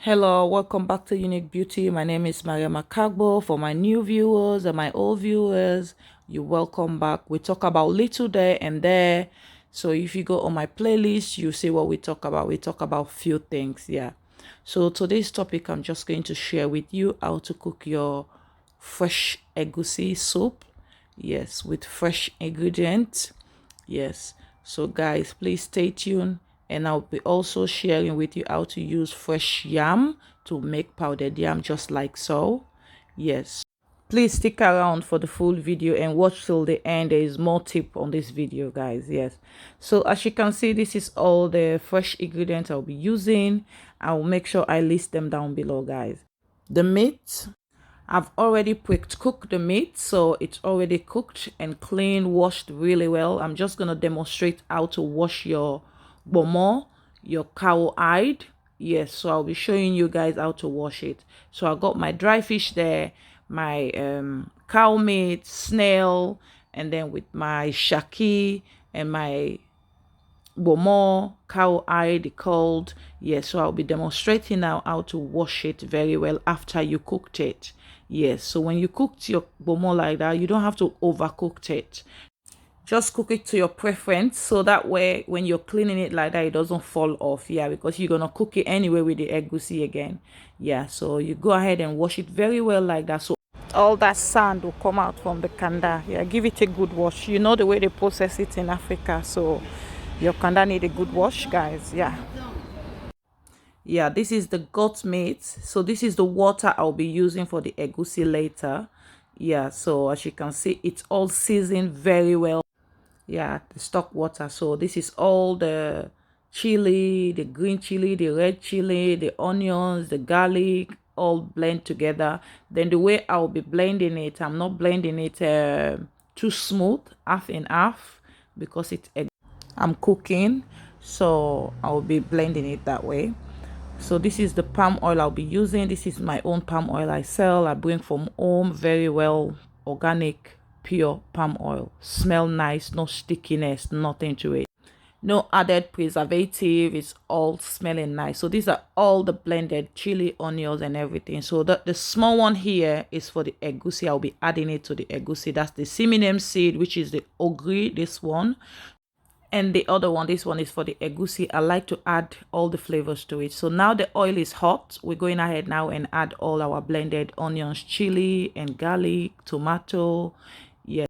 Hello, welcome back to Unique Beauty. My name is Maria Macagbo. For my new viewers and my old viewers, you're welcome back. We talk about little there and there. So if you go on my playlist, you see what we talk about. We talk about few things, yeah. So today's topic, I'm just going to share with you how to cook your fresh egusi soup. Yes, with fresh ingredients. Yes. So guys, please stay tuned, and I'll be also sharing with you how to use fresh yam to make powdered yam just like so. Yes. Please stick around for the full video and watch till the end. There is more tip on this video, guys. Yes. So as you can see, this is all the fresh ingredients I'll be using. I'll make sure I list them down below, guys. The meat, I've already cooked the meat, so it's already cooked and clean, washed really well. I'm just gonna demonstrate how to wash your bomo, your cow hide. Yes, so I'll be showing you guys how to wash it. So I got my dry fish there, my cow meat, snail, and then with my shaki and my bomo, cow eye, the cold. Yes, so I'll be demonstrating now how to wash it very well after you cooked it. Yes, so when you cooked your bomo like that, you don't have to overcook it. Just cook it to your preference, so that way when you're cleaning it like that, it doesn't fall off. Yeah, because you're gonna cook it anyway with the egusi again. Yeah, so you go ahead and wash it very well like that, so all that sand will come out from the kanda. Yeah, give it a good wash. You know the way they process it in Africa, so your kanda need a good wash, guys. Yeah, this is the goat meat. So this is the water I'll be using for the egusi later. Yeah, so as you can see, it's all seasoned very well. Yeah, the stock water. So this is all the chili, the green chili, the red chili, the onions, the garlic, all blend together. Then the way I'll be blending it, I'm not blending it too smooth, half and half, because I'm cooking, so I'll be blending it that way. So this is the palm oil I'll be using. This is my own palm oil I sell. I bring from home, very well organic, pure palm oil. Smell nice, no stickiness, nothing to it. No added preservative. It's all smelling nice. So these are all the blended chili, onions, and everything. So the small one here is for the egusi. I'll be adding it to the egusi. That's the seminam seed, which is the ogri, this one. And the other one, this one is for the egusi. I like to add all the flavors to it. So now the oil is hot. We're going ahead now and add all our blended onions, chili, and garlic, tomato. Yes.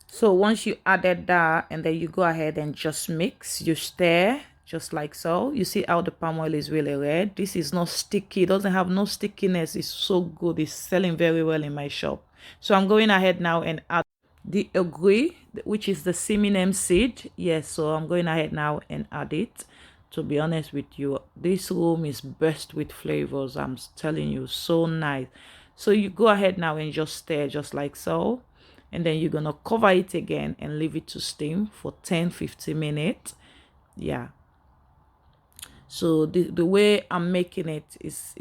So once you added that, and then you go ahead and just mix, you stir just like so. You see how the palm oil is really red. This is not sticky. It doesn't have no stickiness. It's so good. It's selling very well in my shop. So I'm going ahead now and add the ogri, which is the seminam seed. Yes, so I'm going ahead now and add it. To be honest with you, this room is burst with flavors. I'm telling you, so nice. So you go ahead now and just stir just like so, and then you're gonna cover it again and leave it to steam for 10-15 minutes. Yeah, so the way I'm making it is,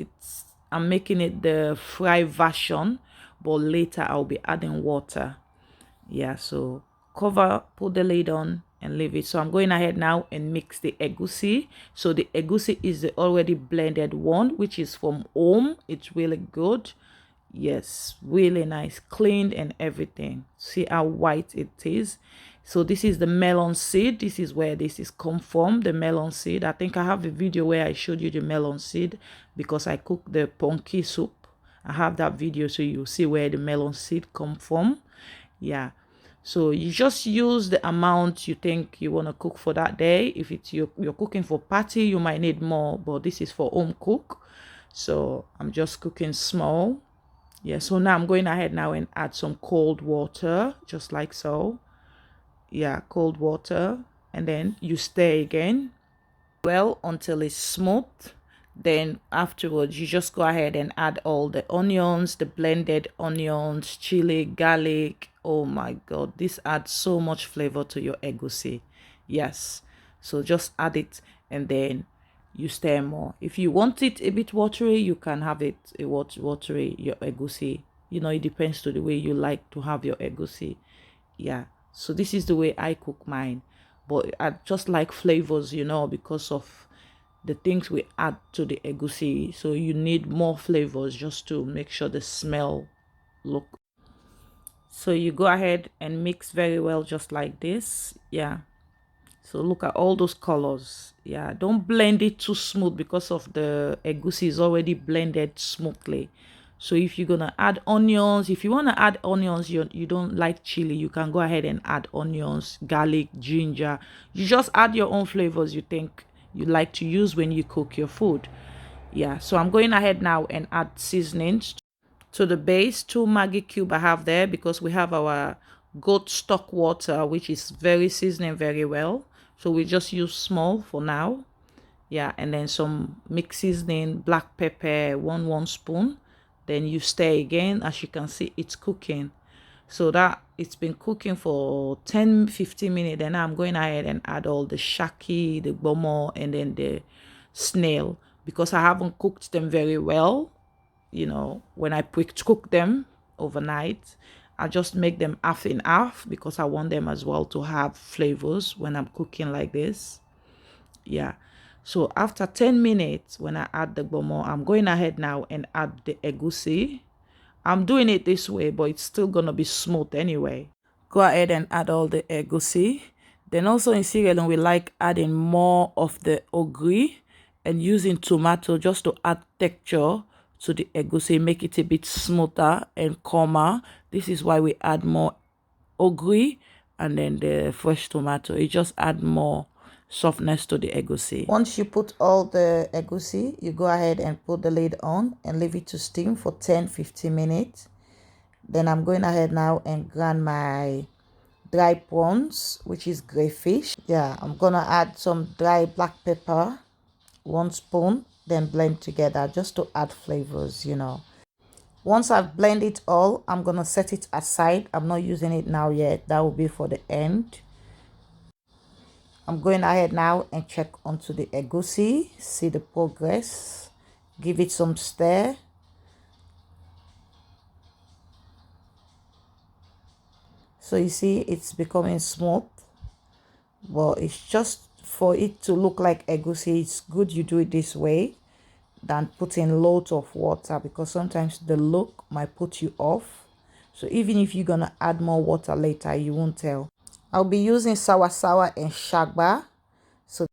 I'm making it the fried version, but later I'll be adding water. Yeah, so cover, put the lid on, and leave it. So I'm going ahead now and mix the egusi. So the egusi is the already blended one, which is from home. It's really good. Yes, really nice, cleaned and everything. See how white it is. So this is the melon seed. This is where this is come from, the melon seed. I think I have a video where I showed you the melon seed, because I cooked the ponky soup. I have that video, so you see where the melon seed come from. Yeah, so you just use the amount you think you want to cook for that day. If it's you're cooking for party, you might need more, but this is for home cook, so I'm just cooking small. Yeah, so now I'm going ahead now and add some cold water just like so. Yeah, cold water, and then you stir again well until it's smooth. Then afterwards you just go ahead and add all the onions, the blended onions, chili, garlic. Oh my god, this adds so much flavor to your egusi. Yes, so just add it, and then you stir more. If you want it a bit watery, you can have it a watery, your egusi. You know, it depends to the way you like to have your egusi. Yeah, so this is the way I cook mine, but I just like flavors, you know, because of the things we add to the egusi. So you need more flavors just to make sure the smell look. So you go ahead and mix very well, just like this. Yeah. So look at all those colors. Yeah, don't blend it too smooth because of the egusi is already blended smoothly. So if you're gonna add onions, if you want to add onions, you don't like chili, you can go ahead and add onions, garlic, ginger. You just add your own flavors you think you like to use when you cook your food. Yeah, so I'm going ahead now and add seasonings to the base. 2 Maggi cube I have there because we have our goat stock water, which is very seasoning very well. So we just use small for now. Yeah, and then some mixed seasoning, black pepper, one spoon. Then you stir again. As you can see, it's cooking. So that it's been cooking for 10-15 minutes. Then I'm going ahead and add all the shaki, the bomo, and then the snail, because I haven't cooked them very well. You know, when I cook them overnight, I just make them half in half because I want them as well to have flavors when I'm cooking like this. Yeah, so after 10 minutes, when I add the bomo, I'm going ahead now and add the egusi. I'm doing it this way, but it's still gonna be smooth anyway. Go ahead and add all the egusi. Then also in Sierra Leone, we like adding more of the ogri and using tomato just to add texture to the egusi, make it a bit smoother and calmer. This is why we add more ogri and then the fresh tomato. It just add more softness to the egusi. Once you put all the egusi, you go ahead and put the lid on and leave it to steam for 10-15 minutes. Then I'm going ahead now and grind my dry prawns, which is crayfish. Yeah, I'm gonna add some dry black pepper, 1 spoon, then blend together just to add flavors, you know. Once I've blended it all, I'm gonna set it aside. I'm not using it now yet. That will be for the end. I'm going ahead now and check onto the egusi, see the progress, give it some stir. So you see it's becoming smooth, but it's just for it to look like egusi. It's good you do it this way than putting loads of water, because sometimes the look might put you off. So even if you're gonna add more water later, you won't tell. I'll be using sawa and shagba. So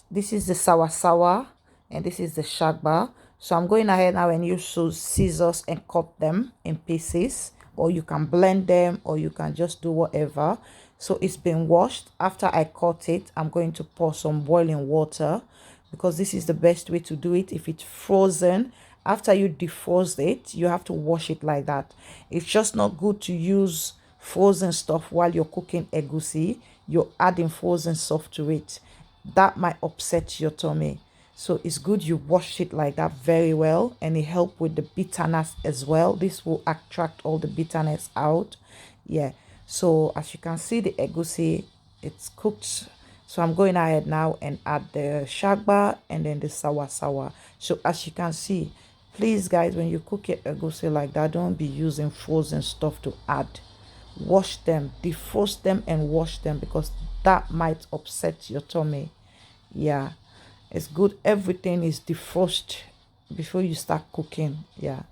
this is the sawa and this is the shagba. So I'm going ahead now and use those scissors and cut them in pieces, or you can blend them, or you can just do whatever. So it's been washed. After I cut it, I'm going to pour some boiling water, because this is the best way to do it. If it's frozen, after you defrost it, you have to wash it like that. It's just not good to use frozen stuff while you're cooking egusi. You're adding frozen stuff to it. That might upset your tummy. So it's good you wash it like that very well, and it helps with the bitterness as well. This will attract all the bitterness out. Yeah, so as you can see, the egusi, it's cooked. So I'm going ahead now and add the shagba and then the sawa. So as you can see, please guys, when you cook your egusi like that, don't be using frozen stuff to add. Wash them, defrost them and wash them, because that might upset your tummy. Yeah, it's good everything is defrosted before you start cooking. Yeah,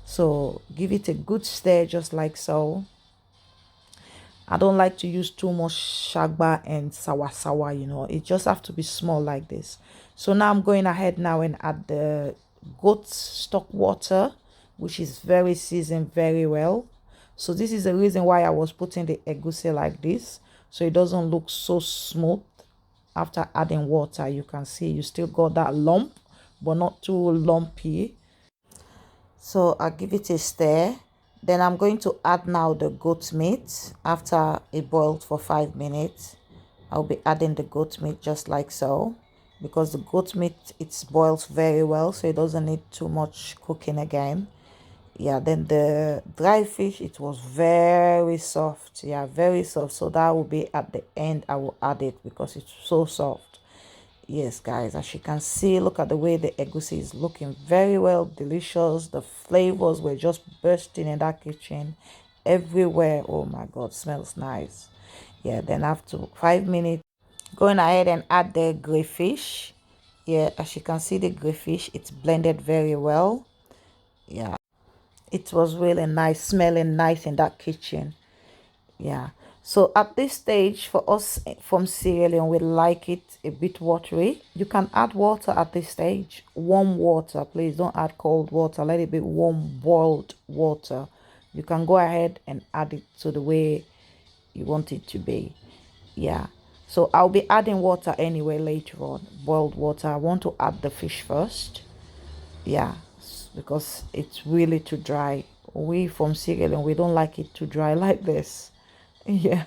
so give it a good stir, just like so. I don't like to use too much shagba and sawa, you know. It just have to be small like this. So now I'm going ahead now and add the goat stock water, which is very seasoned very well. So this is the reason why I was putting the egusi like this, so it doesn't look so smooth. After adding water, you can see you still got that lump, but not too lumpy. So I'll give it a stir. Then I'm going to add now the goat meat. After it boiled for 5 minutes, I'll be adding the goat meat just like so, because the goat meat, it boils very well, so it doesn't need too much cooking again. Yeah, then the dry fish, it was very soft. Yeah, very soft. So that will be at the end. I will add it because it's so soft. Yes guys, as you can see, look at the way the egusi is looking, very well, delicious. The flavors were just bursting in that kitchen everywhere. Oh my god, smells nice. Yeah, then after 5 minutes, going ahead and add the crayfish. Yeah, as you can see, the crayfish, it's blended very well. Yeah, it was really nice, smelling nice in that kitchen. Yeah, so at this stage, for us from Sierra Leone, we like it a bit watery. You can add water at this stage, warm water. Please don't add cold water. Let it be warm boiled water. You can go ahead and add it to the way you want it to be. Yeah, so I'll be adding water anyway later on, boiled water. I want to add the fish first. Yeah, because it's really too dry. We from Sierra Leone, we don't like it too dry like this. Yeah,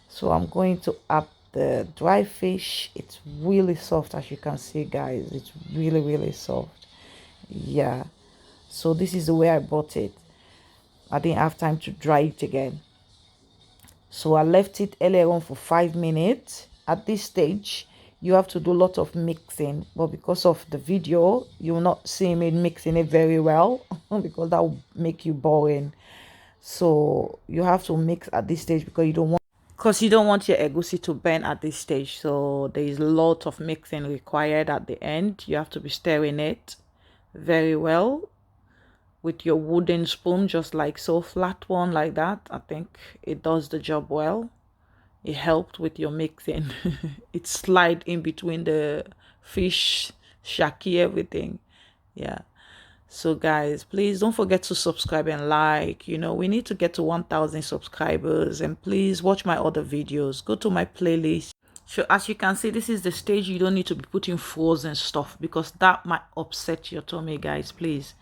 so I'm going to add the dry fish. It's really soft, as you can see, guys. It's really soft. Yeah, so this is the way I bought it. I didn't have time to dry it again, so I left it earlier on for 5 minutes. At this stage, you have to do a lot of mixing, but because of the video, you will not see me mixing it very well because that will make you boring. So you have to mix at this stage because you don't want your egusi to burn at this stage. So there is a lot of mixing required at the end. You have to be stirring it very well with your wooden spoon, just like so, flat one like that. I think it does the job well. It helped with your mixing. It slide in between the fish, shaki, everything. Yeah. So guys, please don't forget to subscribe and like. We need to get to 1,000 subscribers, and please watch my other videos. Go to my playlist. So as you can see, this is the stage you don't need to be putting frozen stuff because that might upset your tummy, guys. Please.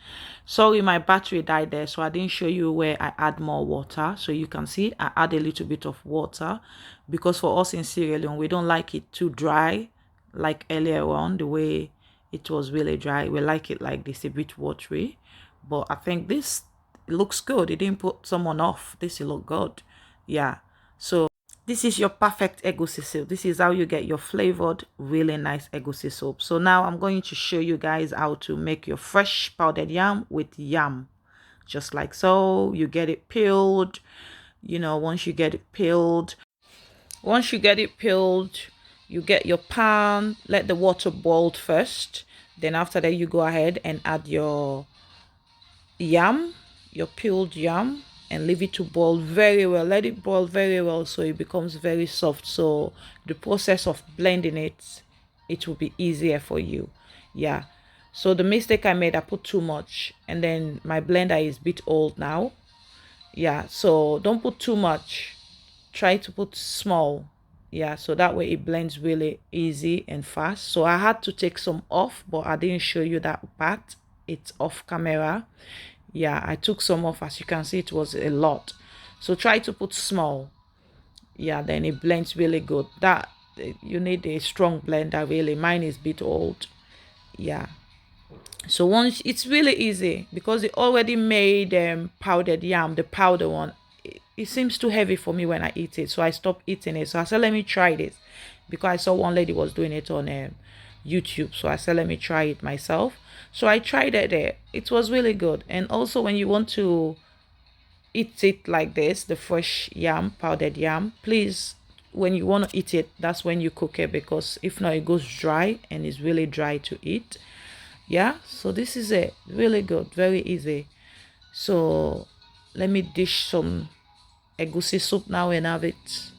Sorry, my battery died there, so I didn't show you where I add more water. So you can see I add a little bit of water because for us in Sierra Leone, we don't like it too dry like earlier on, the way it was really dry. We like it like this, a bit watery. But I think this looks good. It didn't put someone off. This will look good. Yeah. So this is your perfect egusi soup. This is how you get your flavored, really nice egusi soup. So now I'm going to show you guys how to make your fresh powdered yam with yam. Just like so. You get it peeled. Once you get it peeled, you get your pan, let the water boil first. Then after that, you go ahead and add your yam, your peeled yam, and leave it to boil very well. Let it boil very well so it becomes very soft. So the process of blending it will be easier for you. Yeah. So the mistake I made, I put too much, and then my blender is a bit old now. Yeah. So don't put too much. Try to put small. Yeah, so that way it blends really easy and fast. So I had to take some off, but I didn't show you that part. It's off camera. Yeah, I took some off. As you can see, it was a lot. So try to put small. Yeah, then it blends really good. That you need a strong blender, really. Mine is a bit old. Yeah. So once, it's really easy because it already made powdered yam, the powder one. It seems too heavy for me when I eat it, so I stopped eating it. So I said, let me try this because I saw one lady was doing it on YouTube. So I said, let me try it myself. So I tried it there. It was really good. And also, when you want to eat it like this, the fresh yam, powdered yam, please, when you want to eat it, that's when you cook it, because if not, it goes dry and it's really dry to eat. Yeah, so this is it. Really good, very easy. So let me dish some egusi soup now and have it.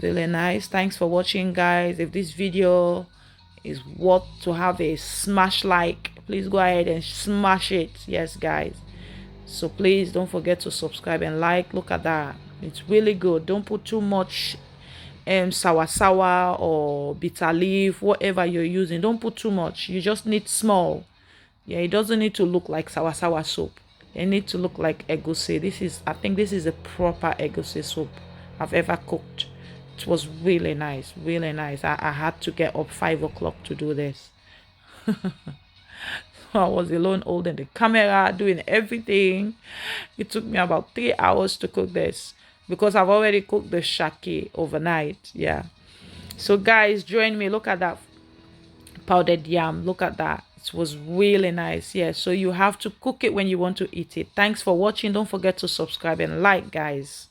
Really nice. Thanks for watching, guys. If this video is worth to have a smash like, please go ahead and smash it. Yes, guys. So please don't forget to subscribe and like. Look at that. It's really good. Don't put too much sour or bitter leaf, whatever you're using. Don't put too much. You just need small. Yeah, it doesn't need to look like sour soup. It needs to look like egusi. I think this is a proper egusi soup I've ever cooked. It was really nice, really nice. I had to get up 5 o'clock to do this. I was alone holding the camera, doing everything. It took me about 3 hours to cook this because I've already cooked the shaki overnight. Yeah. So guys, join me. Look at that powdered yam. Look at that. It was really nice. Yeah, so you have to cook it when you want to eat it. Thanks for watching. Don't forget to subscribe and like, guys.